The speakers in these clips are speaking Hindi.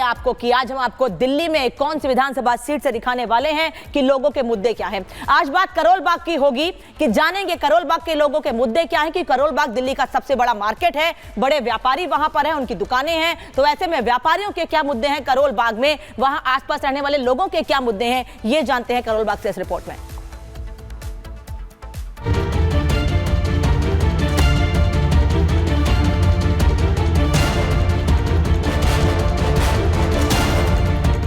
आपको कि आज हम आपको दिल्ली में कौन सी विधानसभा सीट से दिखाने वाले हैं कि लोगों के मुद्दे क्या हैं। आज बात करोल बाग की होगी कि जानेंगे करोल बाग के लोगों के मुद्दे क्या हैं, कि करोल बाग दिल्ली का सबसे बड़ा मार्केट है, बड़े व्यापारी वहां पर हैं, उनकी दुकानें हैं, तो ऐसे में व्यापारियों के क्या मुद्दे हैं करोल बाग में, वहां आसपास रहने वाले लोगों के क्या मुद्दे हैं, ये जानते हैं करोल बाग से इस रिपोर्ट में।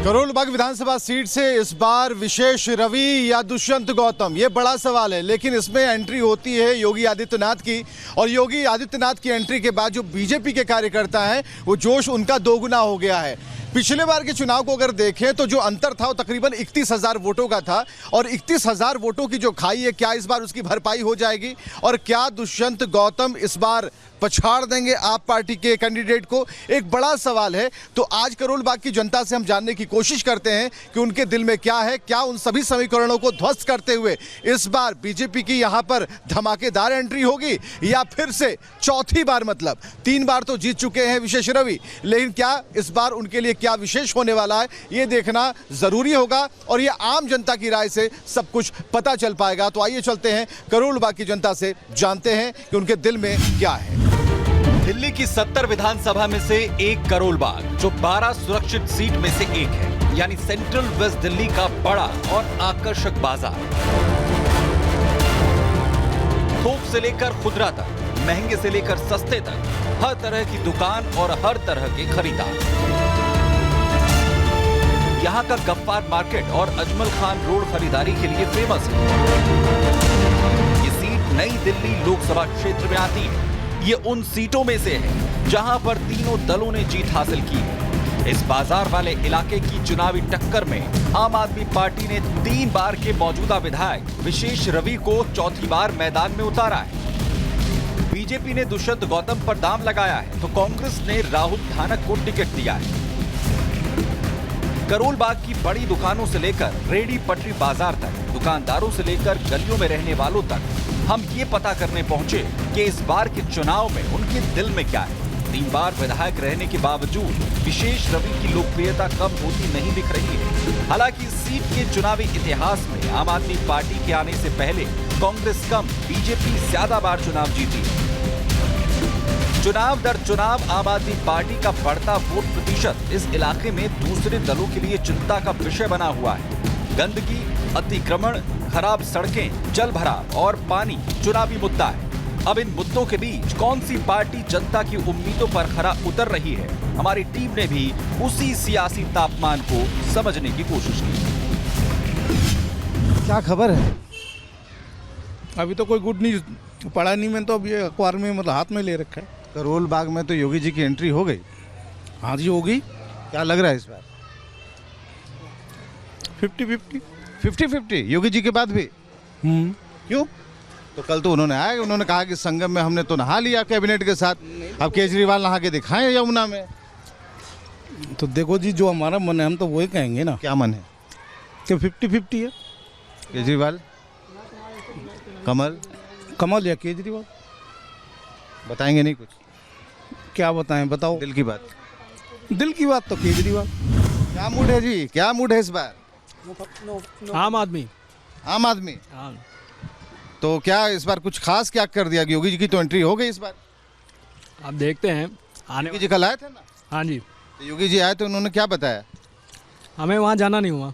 करोल बाग विधानसभा सीट से इस बार विशेष रवि या दुष्यंत गौतम, ये बड़ा सवाल है। लेकिन इसमें एंट्री होती है योगी आदित्यनाथ की, और योगी आदित्यनाथ की एंट्री के बाद जो बीजेपी के कार्यकर्ता हैं वो जोश उनका दोगुना हो गया है। पिछले बार के चुनाव को अगर देखें तो जो अंतर था वो तकरीबन 31,000 वोटों का था, और 31,000 वोटों की जो खाई है, क्या इस बार उसकी भरपाई हो जाएगी, और क्या दुष्यंत गौतम इस बार पछाड़ देंगे आप पार्टी के कैंडिडेट को, एक बड़ा सवाल है। तो आज करोल बाग की जनता से हम जानने की कोशिश करते हैं कि उनके दिल में क्या है, क्या उन सभी समीकरणों को ध्वस्त करते हुए इस बार बीजेपी की यहां पर धमाकेदार एंट्री होगी, या फिर से चौथी बार, मतलब 3 बार तो जीत चुके हैं विशेष रवि, लेकिन क्या इस बार उनके लिए क्या विशेष होने वाला है, ये देखना जरूरी होगा, और ये आम जनता की राय से सब कुछ पता चल पाएगा। तो आइए चलते हैं करोल बाग की जनता से जानते हैं कि उनके दिल में क्या है। दिल्ली की 70 विधानसभा में से एक करोल बाग, जो 12 सुरक्षित सीट में से एक है, यानी सेंट्रल वेस्ट दिल्ली का बड़ा और आकर्षक बाजार। थोक से लेकर खुदरा तक, महंगे से लेकर सस्ते तक, हर तरह की दुकान और हर तरह के खरीदार। यहाँ का गफ्फार मार्केट और अजमल खान रोड खरीदारी के लिए फेमस है। ये सीट नई दिल्ली लोकसभा क्षेत्र में आती है। ये उन सीटों में से है जहां पर तीनों दलों ने जीत हासिल की है। इस बाजार वाले इलाके की चुनावी टक्कर में आम आदमी पार्टी ने 3 बार के मौजूदा विधायक विशेष रवि को चौथी बार मैदान में उतारा है। बीजेपी ने दुष्यंत गौतम पर दांव लगाया है, तो कांग्रेस ने राहुल धानक को टिकट दिया है। करोल बाग की बड़ी दुकानों से लेकर रेडी पटरी बाजार तक, दुकानदारों से लेकर गलियों में रहने वालों तक, हम ये पता करने पहुंचे कि इस बार के चुनाव में उनके दिल में क्या है। 3 बार विधायक रहने के बावजूद विशेष रवि की लोकप्रियता कम होती नहीं दिख रही है। हालांकि इस सीट के चुनावी इतिहास में आम आदमी पार्टी के आने से पहले कांग्रेस कम, बीजेपी ज्यादा बार चुनाव जीती है। चुनाव दर चुनाव आम आदमी पार्टी का बढ़ता वोट प्रतिशत इस इलाके में दूसरे दलों के लिए चिंता का विषय बना हुआ है। गंदगी, अतिक्रमण, खराब सड़कें, जल भराव और पानी चुनावी मुद्दा है। अब इन मुद्दों के बीच कौन सी पार्टी जनता की उम्मीदों पर खरा उतर रही है, हमारी टीम ने भी उसी सियासी तापमान को समझने की कोशिश की। क्या खबर है? अभी तो कोई गुड न्यूज पढ़ा नहीं, मैंने तो अभी अखबार में मतलब हाथ में ले रखा है। करोल बाग में तो योगी जी की एंट्री हो गई। हाँ जी होगी। क्या लग रहा है इस बार? 50-50 योगी जी के बाद भी। क्यों? तो कल तो उन्होंने आया, उन्होंने कहा कि संगम में हमने तो नहा लिया कैबिनेट के साथ, अब केजरीवाल नहा के दिखाएं यमुना में। तो देखो जी, जो हमारा मन है हम तो वही कहेंगे ना। क्या मन है? कि 50-50 है। केजरीवाल, कमल या केजरीवाल? बताएंगे नहीं कुछ? क्या बताएं, बताओ। दिल की बात तो केजरीवाल। क्या मूड है जी, क्या मूड है इस बार? आम आदमी। हाँ। तो क्या इस बार कुछ खास क्या कर दिया? योगी जी की तो एंट्री हो गई इस बार। अब देखते हैं आने। योगी जी कल आए थे ना? हाँ जी। तो योगी जी आए तो उन्होंने क्या बताया? हमें वहाँ जाना नहीं हुआ।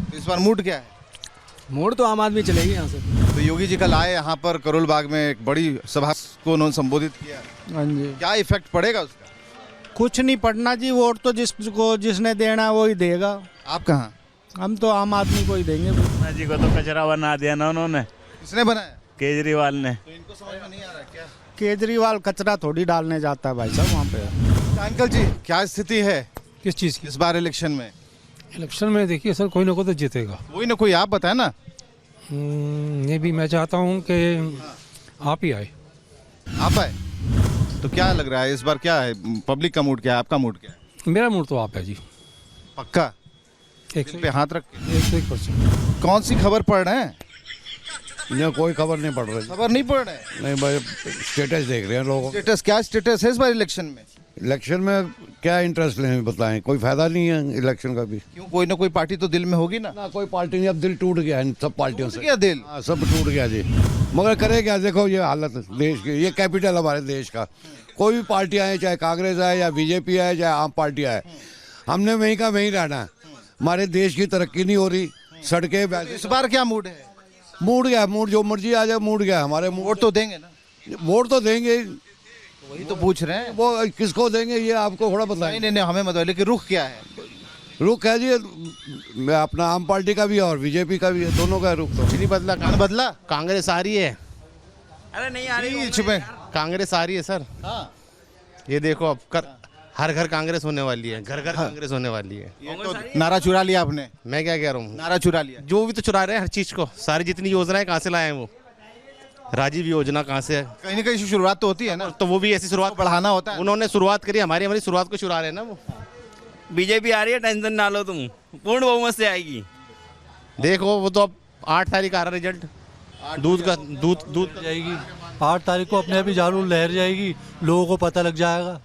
तो इस बार मूड क्या है? मोड़ तो आम आदमी चलेगी यहाँ से। तो योगी जी कल आए यहाँ पर करोल बाग में, एक बड़ी सभा को उन्होंने संबोधित किया। हाँ जी। क्या इफेक्ट पड़ेगा उसका? कुछ नहीं पढ़ना जी, वोट तो जिसने देना वो ही देगा। आप कहाँ? हम तो आम आदमी को ही देंगे। जी को तो कचरा बना दिया ना उन्होंने। किसने बनाया? केजरीवाल ने। तो इनको समझ में नहीं आ रहा क्या? केजरीवाल कचरा थोड़ी डालने जाता है भाई साहब वहाँ पे। अंकल जी, क्या स्थिति है किस चीज़ की? इस बार इलेक्शन में? इलेक्शन में देखिए सर, कोई ना कोई तो जीतेगा। कोई ना कोई, आप बताए ना। ये भी मैं चाहता हूँ कि आप ही आए। आप आए तो क्या लग रहा है इस बार? क्या है पब्लिक का मूड, क्या है आपका मूड क्या है? मेरा मूड तो आप है जी। पक्का? एक पे हाथ रख के 100%। कौन सी खबर पढ़ रहे हैं? नहीं, कोई खबर नहीं पढ़ रही। खबर नहीं पढ़ रहे हैं? नहीं भाई, स्टेटस देख रहे हैं लोगों। स्टेटस? क्या स्टेटस है इस बार इलेक्शन में? इलेक्शन में क्या इंटरेस्ट लें बताएं, कोई फायदा नहीं है इलेक्शन का भी। क्यों, कोई ना कोई पार्टी तो दिल में होगी ना। ना कोई पार्टी नहीं, अब दिल टूट गया है सब पार्टियों से। क्या दिल? हाँ, सब टूट गया जी। मगर करे क्या, देखो ये हालत देश की, ये कैपिटल हमारे देश का। कोई भी पार्टी आए, चाहे कांग्रेस आए या बीजेपी आए, चाहे आम पार्टी आए, हमने वहीं का वहीं रहना है। हमारे देश की तरक्की नहीं हो रही, सड़कें। इस बार क्या मूड है? मूड गया, मूड जो मर्जी आ जाए, मूड गया हमारे। वोट तो देंगे ना? वोट तो देंगे, वही तो पूछ रहे हैं। वो किसको देंगे ये आपको थोड़ा बताएं। नहीं, हमें मत बताइए, लेकिन रुख क्या है? रुख है जी, मैं अपना आम पार्टी का भी है और बीजेपी का भी है, दोनों का रुख। तो नहीं बदला, कौन बदला? कांग्रेस आ रही है। अरे नहीं आ रही छुपे। कांग्रेस आ रही है सर। ये देखो अब हर घर कांग्रेस होने वाली है, घर घर कांग्रेस होने वाली है। ये तो नारा चुरा लिया आपने। मैं क्या कह रहा हूँ, नारा चुरा लिया। जो भी तो चुरा रहे हैं हर चीज को, सारी जितनी योजनाएं कहाँ से लाए हैं वो। राजीव योजना कहाँ से है? कहीं ना कहीं से शुरुआत तो होती है ना। तो वो भी ऐसी शुरुआत बढ़ाना होता है। उन्होंने शुरुआत करी, हमारी शुरुआत को चुरा रहे हैं ना वो। बीजेपी आ रही है, टेंशन ना लो तुम, पूर्ण बहुमत से आएगी। देखो वो तो अब 8 तारीख आ रहा रिजल्ट, दूध जाएगी 8 तारीख को अपने आप ही झाड़ू लहर जाएगी, लोगों को पता लग जाएगा,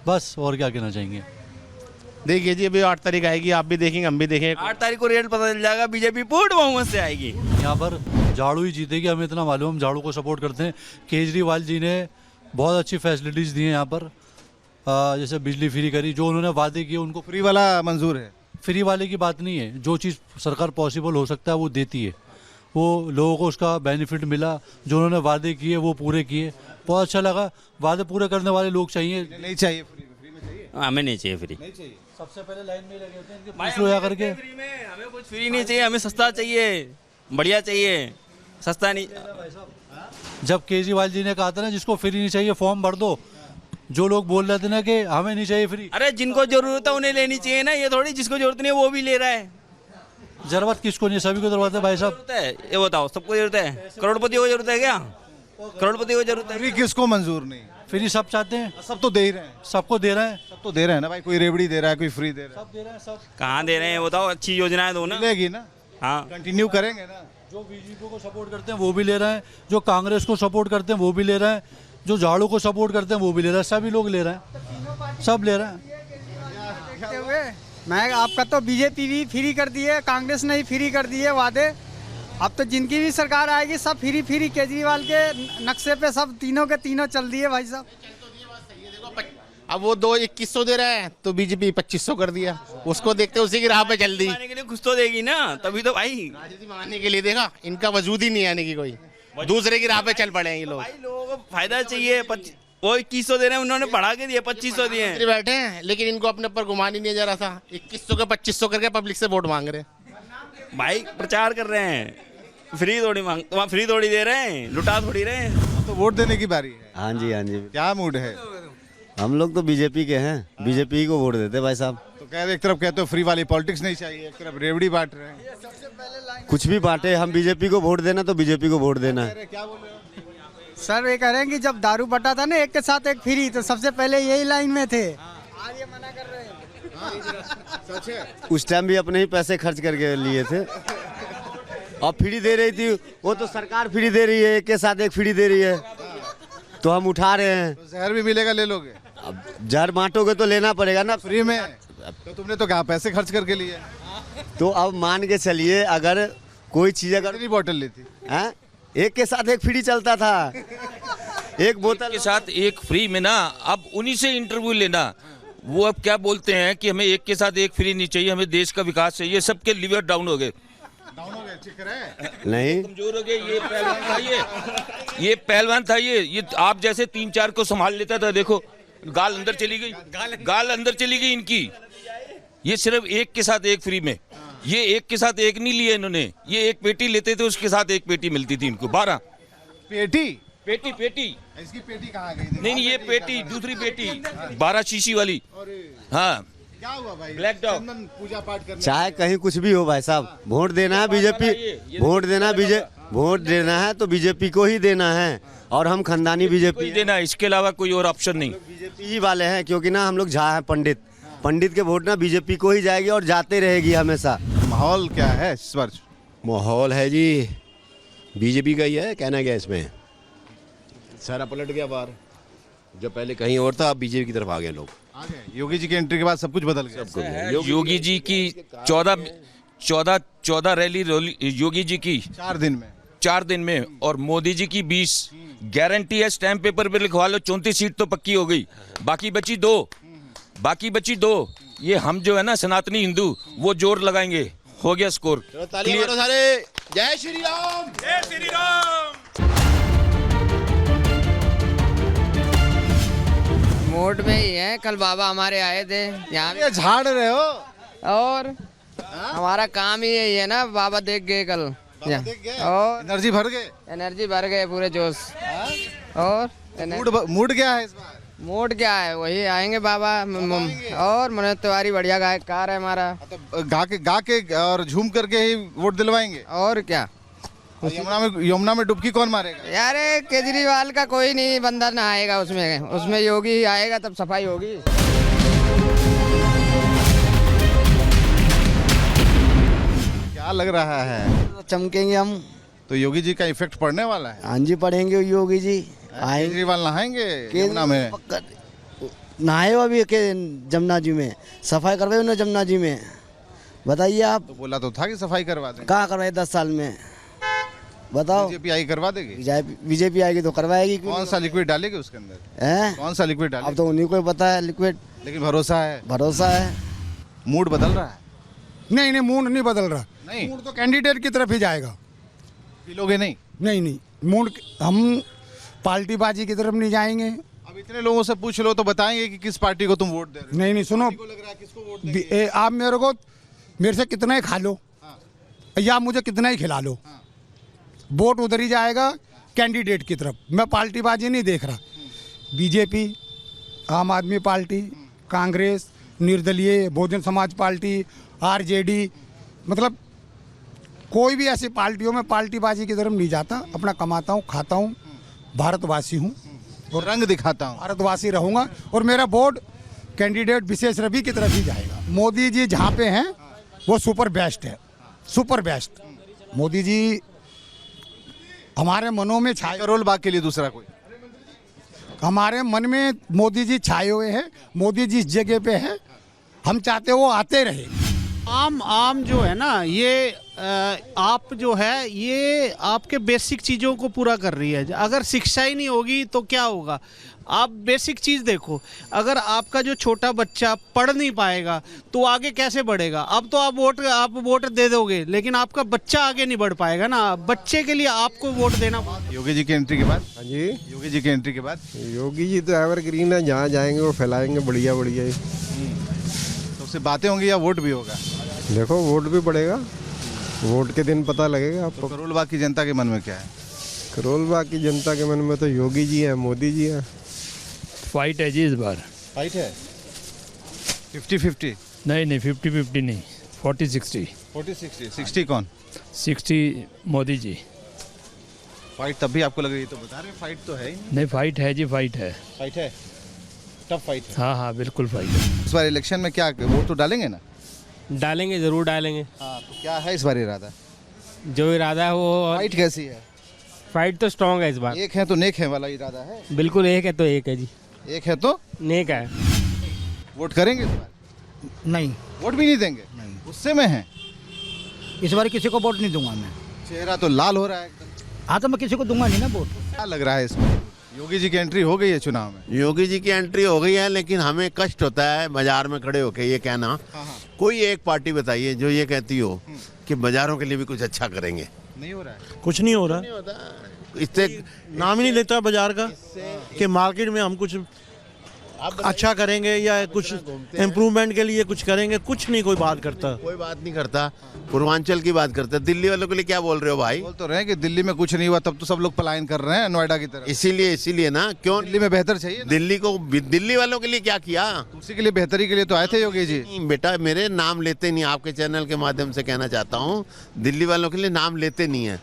बस। और क्या कहना चाहेंगे? देखिए जी, अभी 8 तारीख आएगी, आप भी देखेंगे हम भी देखेंगे। 8 तारीख को रिजल्ट पता चल जाएगा, बीजेपी पूर्ण बहुमत से आएगी। यहाँ पर झाड़ू ही जीतेगी, हमें इतना मालूम, हम झाड़ू को सपोर्ट करते हैं। केजरीवाल जी ने बहुत अच्छी फैसिलिटीज़ दी हैं यहाँ पर, जैसे बिजली फ्री करी, जो उन्होंने वादे किए उनको। फ्री वाला मंजूर है? फ्री वाले की बात नहीं है, जो चीज़ सरकार पॉसिबल हो सकता है वो देती है। वो लोगों को उसका बेनिफिट मिला, जो उन्होंने वादे किए वो पूरे किए, बहुत अच्छा लगा। वादे पूरे करने वाले लोग चाहिए। नहीं चाहिए फ्री में चाहिए? हमें नहीं चाहिए फ्री। नहीं चाहिए। सबसे पहले लाइन में लगे होते हैं, पूछ लो या करके। फ्री में हमें कुछ फ्री नहीं चाहिए, हमें सस्ता चाहिए, बढ़िया चाहिए, सस्ता नहीं। जब केजरीवाल जी ने कहा था ना, जिसको फ्री नहीं चाहिए फॉर्म भर दो, जो लोग बोल रहे थे ना कि हमें नहीं चाहिए फ्री, अरे जिनको जरूरत है उन्हें लेनी चाहिए ना, ये थोड़ी जिसको जरूरत नहीं है वो भी ले रहा है। जरूरत किसको नहीं, सभी को जरूरत है भाई साहब। जरूरत है, ये बताओ, सबको जरूरत है? करोड़पति को जरूरत है क्या? करोड़पति को जरूरत है? फ्री किसको मंजूर नहीं? फ्री सब चाहते हैं, सब तो दे ही रहे हैं। सबको दे रहे हैं, सब तो दे रहे हैं ना भाई, कोई रेवड़ी दे रहा है, कोई फ्री दे रहा है। सब दे रहे हैं, सब। कहाँ दे रहे हैं बताओ, अच्छी योजनाएं दो ना। मिलेगी ना, हाँ कंटिन्यू करेंगे ना। जो बीजेपी को सपोर्ट करते हैं वो भी ले रहे हैं, जो कांग्रेस को सपोर्ट करते हैं वो भी ले रहे हैं, जो झाड़ू को सपोर्ट करते हैं वो भी ले रहे हैं, सभी लोग ले रहे हैं, सब ले रहे हैं। मैं आपका तो बीजेपी भी फ्री कर दी है, कांग्रेस ने भी फ्री कर दी है वादे। अब तो जिनकी भी सरकार आएगी सब फ्री फ्री, केजरीवाल के नक्शे पे सब तीनों के तीनों चल दिए भाई साहब। अब वो 2100 दे रहे हैं तो बीजेपी 2500 कर दिया, उसको देखते उसी की राह पे चल दी। के लिए कुछ तो देगी ना, तभी तो भाई। राजनीति में आने के लिए देखा, इनका वजूद ही नहीं आने की, कोई दूसरे की राह पे चल पड़े हैं ये लोग। भाई लोगों को फायदा चाहिए, वो 2100 दे रहे हैं, उन्होंने बढ़ा के दिए 2500 दिए हैं। बैठे हैं, लेकिन इनको अपने ऊपर घुमान ही नहीं जा रहा था। 2100 के 2500 करके पब्लिक से वोट मांग रहे हैं। भाई प्रचार कर रहे हैं, फ्री थोड़ी मांग, वहाँ फ्री थोड़ी दे रहे हैं, लुटा थोड़ी रहे हैं। तो वोट देने की बारी है। हाँ जी, हाँ जी। क्या मूड है? हम लोग तो बीजेपी के हैं, बीजेपी को वोट देते भाई साहब। तो कह रहे, एक तरफ कहते हो फ्री वाली पॉलिटिक्स नहीं चाहिए, एक तरफ रेवड़ी बांट रहे हैं। कुछ भी बांटे, हम बीजेपी को वोट देना तो बीजेपी को वोट देना है। क्या बोल रहे हो? सर ये कह रहे हैं कि जब दारू बटा था ना एक के साथ एक फ्री, तो सबसे पहले यही लाइन में थे। आज ये मना कर रहे हैं। सच है? उस टाइम भी अपने ही पैसे खर्च करके लिए थे, अब फ्री दे रही थी, वो तो सरकार फ्री दे रही है, एक के साथ एक फ्री दे रही है, तो हम उठा रहे हैं। तो जहर भी मिलेगा, ले लोगे? अब जहर बांटोगे तो लेना पड़ेगा ना फ्री में। तो तुमने तो कहा पैसे खर्च करके लिए। तो अब मान के चलिए, अगर कोई चीज अगर कितनी बोतल ली थी? एक के साथ एक फ्री चलता था, एक बोतल के साथ एक फ्री में ना। अब उन्हीं से इंटरव्यू लेना, वो अब क्या बोलते हैं कि हमें एक के साथ एक फ्री नहीं चाहिए, हमें देश का विकास चाहिए। सबके लिवर डाउन हो गए, नहीं कमजोर हो गए। ये पहलवान था, ये पहलवान था, ये आप जैसे 3-4 को संभाल लेता था। देखो गाल अंदर चली गई, गाल अंदर चली गई इनकी। ये सिर्फ एक के साथ एक फ्री में, ये एक के साथ एक नहीं लिए इन्होंने, ये एक पेटी लेते थे, उसके साथ एक पेटी मिलती थी इनको। 12 पेटी पेटी इसकी पेटी कहाँ गई? नहीं, ये पेटी, दूसरी पेटी 12 शीशी वाली। हाँ, क्या हुआ भाई? Black dog. पूजा पाठ करना, चाहे कहीं कुछ भी हो भाई साहब, वोट देना है बीजेपी, वोट देना है तो बीजेपी को ही देना है, और हम खानदानी बीजेपी देना है, इसके अलावा कोई और ऑप्शन नहीं। बीजेपी ही वाले हैं, क्योंकि ना हम लोग झा हैं पंडित के वोट ना बीजेपी को ही जाएगी और जाते रहेगी हमेशा। माहौल क्या है इस वर्ष? माहौल है जी बीजेपी का ही है, कहना क्या इसमें, सारा पलट गया बार। जो पहले कहीं और था, अब बीजेपी की तरफ आ गए लोग। आ गए योगी जी की एंट्री के बाद सब कुछ बदल गया। योगी जी की 14 रैली योगी जी की 4 दिन में और मोदी जी की 20। गारंटी है, स्टैम्प पेपर पे लिखवा लो, 34 सीट तो पक्की हो गई, बाकी बची 2। ये हम जो है ना सनातनी हिंदू, वो जोर लगाएंगे, हो गया स्कोर। ताली मारो सारे, जय श्री राम, जय श्री राम। मोड में ही है, कल बाबा हमारे आए थे यहाँ ये झाड़ रहे हो और हमारा काम ही यही है ना, बाबा देख गए कल और एनर्जी भर गए पूरे जोश। और मूड क्या है इस बार? मूड क्या है, वही आएंगे बाबा और मनोज तिवारी बढ़िया गायकार है हमारा, तो गा के और झूम करके ही वोट दिलवाएंगे। और क्या, यमुना में डुबकी कौन मारेगा? यार केजरीवाल का कोई नहीं बंदा ना आएगा उसमें योगी आएगा तब सफाई होगी। क्या लग रहा है? चमकेंगे हम तो योगी जी का इफेक्ट पड़ने वाला है। हाँ जी, पढ़ेंगे योगी जी आएंगे। केजरीवाल नहाएंगे यमुना में? नहाए अभी के जमुना जी में, सफाई करवाई उन्होंने जमुना जी में, बताइए आप। तो बोला तो था कि सफाई करवा देंगे। कहाँ करवाई 10 साल में, बताओ। बीजेपी आई करवा देगी? बीजेपी आएगी तो करवाएगी। कौन सा लिक्विड डालेगी उसके अंदर? हैं? कौन सा लिक्विड डालेगी? अब तो उन्हीं को ही पता है लिक्विड। लेकिन भरोसा है। मूड बदल रहा है? नहीं मूड नहीं बदल रहा। नहीं, मूड तो कैंडिडेट की तरफ ही जाएगा। पीलोगे नहीं? नहीं मूड हम पार्टी बाजी की तरफ नहीं जाएंगे। अब इतने लोगों से पूछ लो तो बताएंगे कि किस पार्टी को तुम वोट दे रहे हो। नहीं सुनो, आप मेरे से कितना ही खा लो या मुझे कितना ही खिला लो, वोट उधर ही जाएगा कैंडिडेट की तरफ। मैं पार्टी बाजी नहीं देख रहा। बीजेपी, आम आदमी पार्टी, कांग्रेस, निर्दलीय, बहुजन समाज पार्टी, आरजेडी, मतलब कोई भी ऐसी पार्टियों में पार्टी बाजी की तरफ नहीं जाता। अपना कमाता हूँ, खाता हूँ, भारतवासी हूँ और रंग दिखाता हूँ, भारतवासी रहूँगा। और मेरा वोट कैंडिडेट विशेष रवि की तरफ ही जाएगा। मोदी जी जहाँ पे हैं वो सुपर बेस्ट है, सुपर बेस्ट। मोदी जी हमारे मनों में छाए। करोल बाग के लिए दूसरा कोई? हमारे मन में मोदी जी छाए हुए हैं। मोदी जी इस जगह पे है, हम चाहते वो आते रहे। आम जो है ना, ये आप जो है ये आपके बेसिक चीज़ों को पूरा कर रही है। अगर शिक्षा ही नहीं होगी तो क्या होगा? आप बेसिक चीज़ देखो, अगर आपका जो छोटा बच्चा पढ़ नहीं पाएगा तो आगे कैसे बढ़ेगा? अब तो आप वोट दे दोगे, लेकिन आपका बच्चा आगे नहीं बढ़ पाएगा ना। बच्चे के लिए आपको वोट देना। योगी जी की एंट्री के बाद? हाँ जी, योगी जी की एंट्री के बाद? योगी जी तो एवरग्रीन है, जहाँ जाएंगे वो फैलाएंगे बढ़िया बढ़िया। तो सिर्फ बातें होंगी या वोट भी होगा? देखो वोट भी बढ़ेगा, वोट के दिन पता लगेगा आपको। करोल बाग की जनता के मन में क्या है? करोल बाग की जनता के मन में तो योगी जी है, मोदी जी है। फाइट है जी इस बार। फाइट है 50-50? नहीं 50-50 नहीं, 40-60। 40-60? 60 कौन? 60 मोदी जी। फाइट तब भी आपको लग रही है? तो बता रहे फाइट तो है ही नहीं, फाइट है जी, फाइट है। फाइट है, टफ फाइट है। हाँ बिल्कुल फाइट है। इस बार इलेक्शन में क्या वोट तो डालेंगे ना? डालेंगे, जरूर डालेंगे। हाँ, तो क्या है इस बार इरादा? जो इरादा है वो। फाइट कैसी है? फाइट तो स्ट्रांग है इस बार। एक है तो नेक है वाला इरादा है? बिल्कुल, एक है तो एक है जी। एक है तो नेक है। वोट करेंगे इस बार? नहीं, वोट भी नहीं देंगे? नहीं। गुस्से में हैं? इस बार किसी को वोट नहीं दूंगा मैं। चेहरा तो लाल हो रहा है एकदम। हाँ तो मैं किसी को दूंगा नहीं ना वोट। क्या लग रहा है इसमें? योगी जी की एंट्री हो गई है चुनाव में? योगी जी की एंट्री हो गई है, लेकिन हमें कष्ट होता है बाजार में खड़े होके ये कहना। कोई एक पार्टी बताइए जो ये कहती हो कि बाजारों के लिए भी कुछ अच्छा करेंगे। नहीं हो रहा है। कुछ नहीं हो रहा। इससे नाम ही नहीं लेता बाजार का कि मार्केट में हम कुछ अच्छा करेंगे या कुछ इम्प्रूवमेंट के लिए कुछ करेंगे। कुछ नहीं कोई बात करता। कोई बात नहीं करता। पूर्वांचल की बात करता है। दिल्ली वालों के लिए क्या बोल रहे हो भाई? बोल तो रहे हैं कि दिल्ली में कुछ नहीं हुआ, तब तो सब लोग पलायन कर रहे हैं नोएडा की तरफ। इसीलिए ना, क्यों दिल्ली में बेहतर चाहिए? दिल्ली वालों के लिए क्या किया? उसी के लिए बेहतरी के लिए तो आए थे योगी जी। बेटा मेरे नाम लेते नहीं, आपके चैनल के माध्यम से कहना चाहता हूँ, दिल्ली वालों के लिए नाम लेते नहीं है।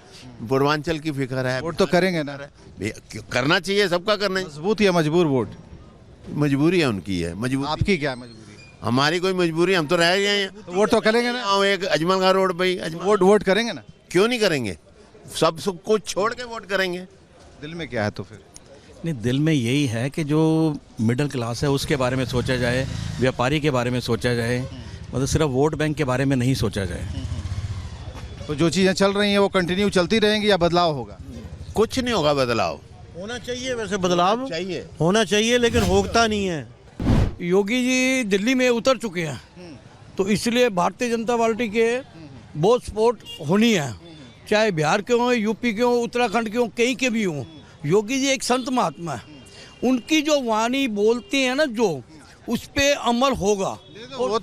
पूर्वांचल की फिक्र है। वोट तो करेंगे ना? करना चाहिए, सबका करना। मजबूत या मजबूर वोट? मजबूरी है उनकी है। मजबूरी आपकी क्या है मजबूरी? हमारी कोई मजबूरी, हम तो रह गए हैं। तो वोट तो करेंगे ना? एक अजमल खान रोड पे वोट करेंगे ना? क्यों नहीं करेंगे? सब कुछ छोड़ के वोट करेंगे। दिल में क्या है तो फिर? नहीं, दिल में यही है कि जो मिडिल क्लास है उसके बारे में सोचा जाए, व्यापारी के बारे में सोचा जाए, मतलब सिर्फ वोट बैंक के बारे में नहीं सोचा जाए। तो जो चीज़ें चल रही हैं वो कंटिन्यू चलती रहेंगी या बदलाव होगा? कुछ नहीं होगा बदलाव। होना चाहिए, वैसे बदलाव चाहिए, होना चाहिए, लेकिन होता नहीं है। योगी जी दिल्ली में उतर चुके हैं, तो इसलिए भारतीय जनता पार्टी के बहुत सपोर्ट होनी है, चाहे बिहार के हों, यूपी के हों, उत्तराखंड के हों, कहीं के भी हों। योगी जी एक संत महात्मा है, उनकी जो वाणी बोलती है ना, जो उस पे अमल होगा। वो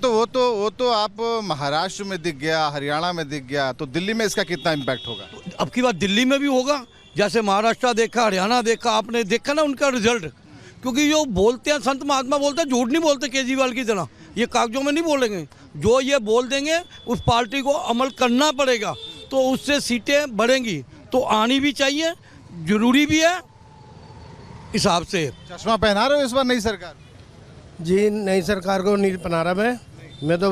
तो आप महाराष्ट्र में दिख गया, हरियाणा में दिख गया, तो दिल्ली में इसका कितना इम्पैक्ट होगा? अब की बात दिल्ली में भी होगा, जैसे महाराष्ट्र देखा, हरियाणा देखा, आपने देखा ना उनका रिजल्ट। क्योंकि जो बोलते हैं संत महात्मा बोलते हैं, झूठ नहीं बोलते केजरीवाल की तरह, ये कागजों में नहीं बोलेंगे, जो ये बोल देंगे उस पार्टी को अमल करना पड़ेगा, तो उससे सीटें बढ़ेंगी। तो आनी भी चाहिए, जरूरी भी है हिसाब से। चश्मा पहना रहे हो इस बार नई सरकार? जी, नई सरकार को नहीं बना रहा मैं तो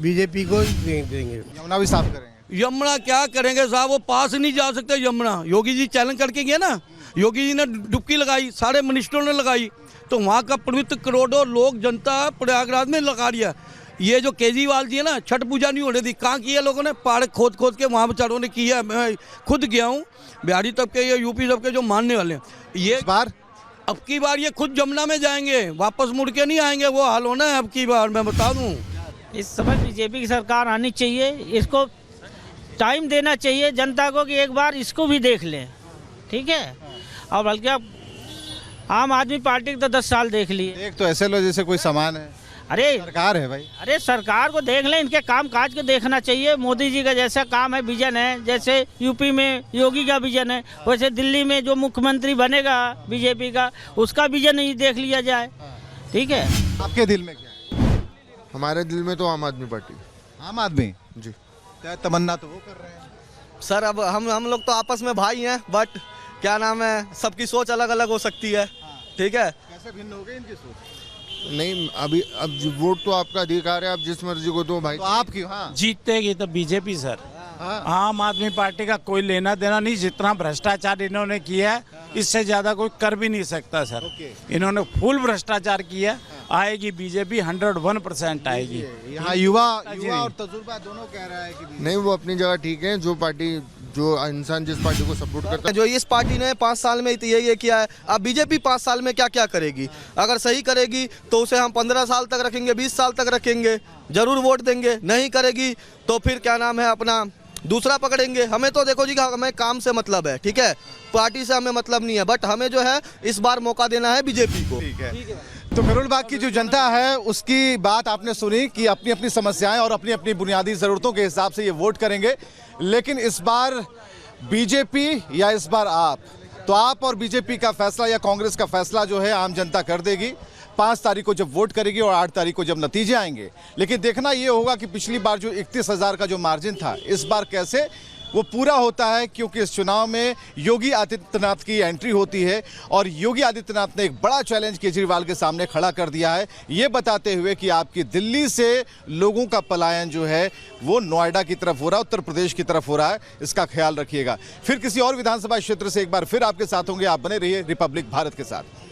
बीजेपी को देंगे। यमुना भी साफ करेंगे? यमुना क्या करेंगे साहब, वो पास नहीं जा सकते यमुना। योगी जी चैलेंज करके गए ना, योगी जी ने डुबकी लगाई, सारे मिनिस्टरों ने लगाई, तो वहाँ का पवित्र करोड़ों लोग जनता प्रयागराज में लगा रही है। ये जो केजरीवाल जी है ना, छठ पूजा नहीं होने दी, कहाँ की है लोगों ने? पहाड़ खोद खोद के वहाँ बेचारों ने की है। मैं खुद गया हूँ, बिहारी तबके या यूपी तबके जो मानने वाले हैं, ये इस बार अब की बार ये खुद जमुना में जाएंगे, वापस मुड़ के नहीं आएंगे। वो हाल होना है अब की बार, मैं बता दूं। इस समय बीजेपी की सरकार आनी चाहिए, इसको टाइम देना चाहिए जनता को कि एक बार इसको भी देख लें, ठीक है। और बल्कि अब आम आदमी पार्टी तो 10 साल देख लिए। देख तो ऐसे लो जैसे कोई सामान है। अरे सरकार है भाई, अरे सरकार को देख लें, इनके काम काज को देखना चाहिए। मोदी जी का जैसा काम है, विजन है, जैसे यूपी में योगी का विजन है, वैसे दिल्ली में जो मुख्यमंत्री बनेगा बीजेपी का, उसका विजन ही देख लिया जाए, ठीक है। आपके दिल में क्या है? हमारे दिल में तो आम आदमी पार्टी। आम आदमी जी, क्या तमन्ना तो वो कर रहे हैं सर। अब हम लोग तो आपस में भाई हैं, बट क्या नाम है, सबकी सोच अलग अलग हो सकती है, ठीक है। कैसे भिन्न हो गए इनकी सोच? नहीं, अभी अब वोट तो आपका अधिकार है, आप जिस मर्जी को दो भाई। तो आप क्यों? हाँ, जीतेगी तो बीजेपी सर। आम आदमी पार्टी का कोई लेना देना नहीं, जितना भ्रष्टाचार इन्होंने किया है इससे ज्यादा कोई कर भी नहीं सकता सर। इन्होंने फुल भ्रष्टाचार किया, आएगी बीजेपी 101% आएगी। यहाँ युवा और तजुर्बा दोनों कह रहा है कि नहीं, वो अपनी जगह ठीक है। जो पार्टी, जो इंसान जिस पार्टी को सपोर्ट करता है, जो इस पार्टी ने 5 साल में ये किया है, अब बीजेपी 5 साल में क्या क्या करेगी? अगर सही करेगी तो उसे हम 15 साल तक रखेंगे, 20 साल तक रखेंगे, जरूर वोट देंगे। नहीं करेगी तो फिर क्या नाम है, अपना दूसरा पकड़ेंगे। हमें तो देखो जी, हमें काम से मतलब है, ठीक है, पार्टी से हमें मतलब नहीं है, बट हमें जो है इस बार मौका देना है बीजेपी को। ठीक है। तो करोल बाग की जो जनता है उसकी बात आपने सुनी कि अपनी अपनी समस्याएं और अपनी अपनी बुनियादी ज़रूरतों के हिसाब से ये वोट करेंगे। लेकिन इस बार बीजेपी या इस बार आप, तो आप और बीजेपी का फैसला या कांग्रेस का फैसला जो है आम जनता कर देगी 5 तारीख को जब वोट करेगी और 8 तारीख को जब नतीजे आएंगे। लेकिन देखना ये होगा कि पिछली बार जो 31,000 का जो मार्जिन था, इस बार कैसे वो पूरा होता है, क्योंकि इस चुनाव में योगी आदित्यनाथ की एंट्री होती है और योगी आदित्यनाथ ने एक बड़ा चैलेंज केजरीवाल के सामने खड़ा कर दिया है, ये बताते हुए कि आपकी दिल्ली से लोगों का पलायन जो है वो नोएडा की तरफ हो रहा है, उत्तर प्रदेश की तरफ हो रहा है। इसका ख्याल रखिएगा। फिर किसी और विधानसभा क्षेत्र से एक बार फिर आपके साथ होंगे। आप बने रहिए रिपब्लिक भारत के साथ।